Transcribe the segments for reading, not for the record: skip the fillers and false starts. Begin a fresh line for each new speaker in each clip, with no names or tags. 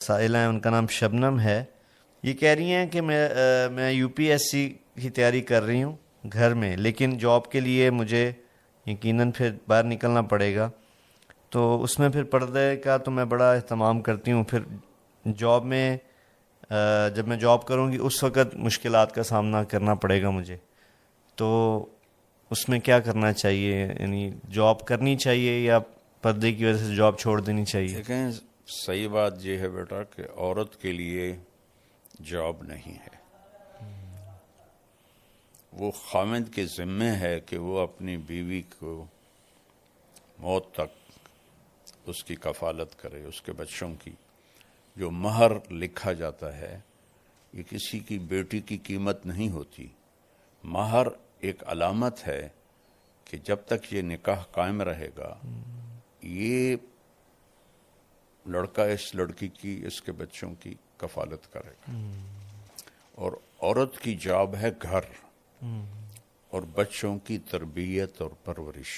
سائلہ ہیں، ان کا نام شبنم ہے. یہ کہہ رہی ہیں کہ میں یو پی ایس سی کی تیاری کر رہی ہوں گھر میں، لیکن جاب کے لیے مجھے یقیناً پھر باہر نکلنا پڑے گا. تو اس میں پھر پردے کا تو میں بڑا اہتمام کرتی ہوں. پھر جاب میں جب میں جاب کروں گی اس وقت مشکلات کا سامنا کرنا پڑے گا مجھے. تو اس میں کیا کرنا چاہیے؟ یعنی جاب کرنی چاہیے یا پردے کی وجہ سے جاب چھوڑ دینی چاہیے؟
دیکھیں، صحیح بات یہ ہے بیٹا کہ عورت کے لیے جاب نہیں ہے. وہ خاوند کے ذمے ہے کہ وہ اپنی بیوی کو موت تک اس کی کفالت کرے. اس کے بچوں کی جو مہر لکھا جاتا ہے، یہ کسی کی بیٹی کی قیمت نہیں ہوتی. مہر ایک علامت ہے کہ جب تک یہ نکاح قائم رہے گا، یہ لڑکا اس لڑکی کی، اس کے بچوں کی کفالت کرے گا. اور عورت کی جاب ہے گھر اور بچوں کی تربیت اور پرورش،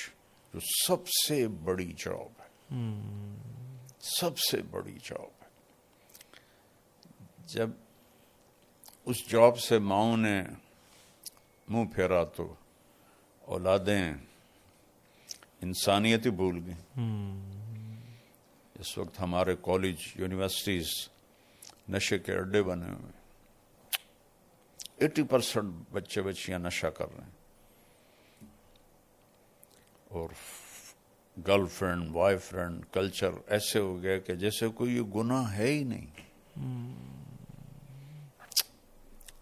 جو سب سے بڑی جاب ہے. سب سے بڑی جاب ہے. جب اس جاب سے ماؤں نے منہ پھیرا تو اولادیں انسانیت ہی بھول گئیں. اس وقت ہمارے کالج، یونیورسٹیز نشے کے اڈے بنے ہوئے ہیں. 80% بچے بچیاں نشہ کر رہے ہیں. اور girl friend, boy friend culture ایسے ہو گیا کہ جیسے کوئی یہ گناہ ہے ہی نہیں.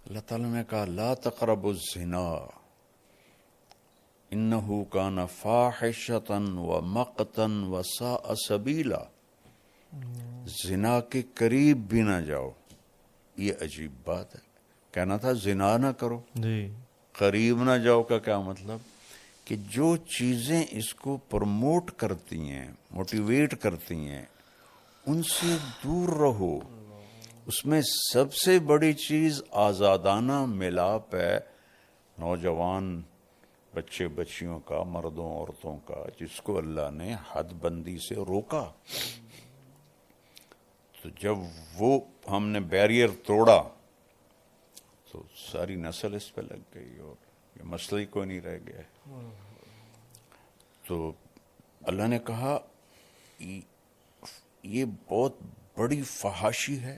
اللہ تعالیٰ نے کہا لا تقربوا الزنا انہ کان فاحشۃ ومقتا وساء سبیلا. زنا کے قریب بھی نہ جاؤ. یہ عجیب بات ہے. کہنا تھا زنا نہ کرو،
جی.
قریب نہ جاؤ کا کیا مطلب؟ کہ جو چیزیں اس کو پروموٹ کرتی ہیں، موٹیویٹ کرتی ہیں، ان سے دور رہو. اس میں سب سے بڑی چیز آزادانہ ملاپ ہے نوجوان بچے بچیوں کا، مردوں عورتوں کا، جس کو اللہ نے حد بندی سے روکا. تو جب وہ ہم نے بیریئر توڑا تو ساری نسل اس پہ لگ گئی اور یہ مسئلہ ہی کوئی نہیں رہ گیا. تو اللہ نے کہا یہ بہت بڑی فحاشی ہے.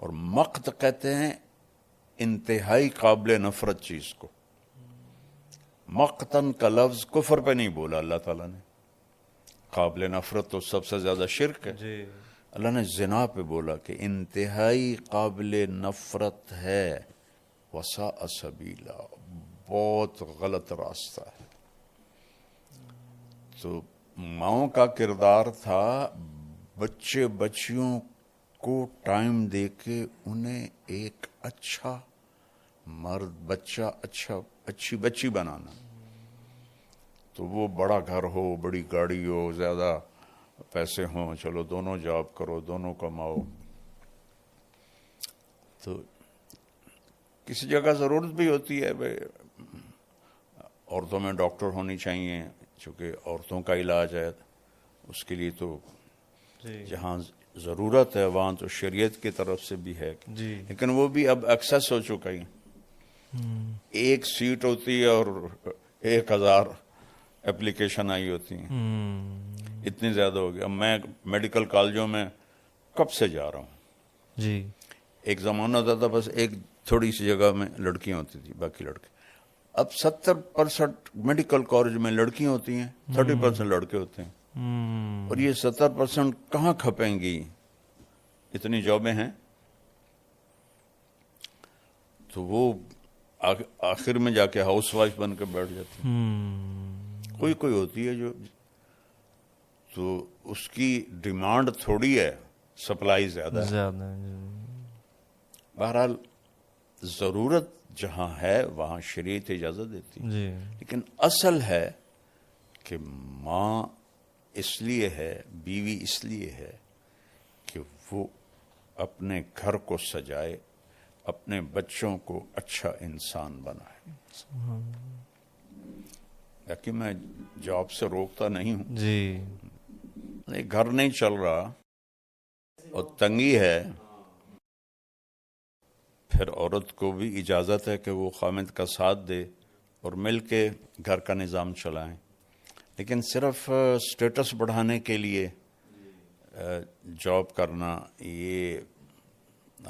اور مقت کہتے ہیں انتہائی قابل نفرت چیز کو. مقتن کا لفظ کفر پہ نہیں بولا اللہ تعالیٰ نے. قابل نفرت تو سب سے زیادہ شرک ہے.
جی.
اللہ نے زنا پہ بولا کہ انتہائی قابل نفرت ہے. وساء سبیلا، بہت غلط راستہ ہے. تو ماؤں کا کردار تھا بچے بچیوں کو ٹائم دے کے انہیں ایک اچھا مرد، بچہ، اچھی بچی بنانا. تو وہ بڑا گھر ہو، بڑی گاڑی ہو، زیادہ پیسے ہوں، چلو دونوں جاب کرو، دونوں کماؤ. تو کسی جگہ ضرورت بھی ہوتی ہے بھائی عورتوں میں ڈاکٹر ہونی چاہیے، چونکہ عورتوں کا علاج ہے. اس کے لیے تو جہاں ضرورت ہے وہاں تو شریعت کی طرف سے بھی ہے.
جی.
لیکن وہ بھی اب ایکسیس ہو چکا ہے. ایک سیٹ ہوتی ہے اور 1000 اپلیکیشن آئی ہوتی ہیں. اتنی زیادہ ہو گیا. میں میڈیکل کالجوں میں کب سے جا رہا ہوں.
جی.
ایک زمانہ ہوتا تھا بس ایک تھوڑی سی جگہ میں لڑکیاں ہوتی تھی، باقی لڑکے. اب 70% میڈیکل کالج میں لڑکیاں ہوتی ہیں، 30% لڑکے ہوتے ہیں. اور یہ 70% کہاں کھپیں گی؟ اتنی جابیں ہیں. تو وہ آخر میں جا کے ہاؤس وائف بن کے بیٹھ جاتی ہیں. کوئی ہوتی ہے جو، تو اس کی ڈیمانڈ تھوڑی ہے، سپلائی زیادہ ہے. بہرحال ضرورت جہاں ہے وہاں شریعت اجازت دیتی. لیکن اصل ہے کہ ماں اس لیے ہے، بیوی اس لیے ہے کہ وہ اپنے گھر کو سجائے، اپنے بچوں کو اچھا انسان بنائے. یقین میں جاب سے روکتا نہیں ہوں.
جی.
گھر نہیں چل رہا اور تنگی ہے، پھر عورت کو بھی اجازت ہے کہ وہ خامد کا ساتھ دے اور مل کے گھر کا نظام چلائیں، لیکن صرف سٹیٹس بڑھانے کے لیے جاب کرنا یہ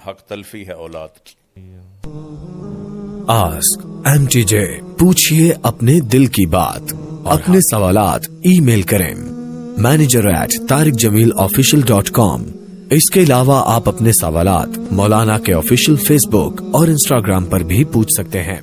حق تلفی ہے اولاد کی۔
آسک MTJ، پوچھئے اپنے دل کی بات، اپنے سوالات ای میل کریں manager@tariqjamilofficial.com۔ اس کے علاوہ آپ اپنے سوالات مولانا کے آفیشیل فیس بک اور انسٹاگرام پر بھی پوچھ سکتے ہیں۔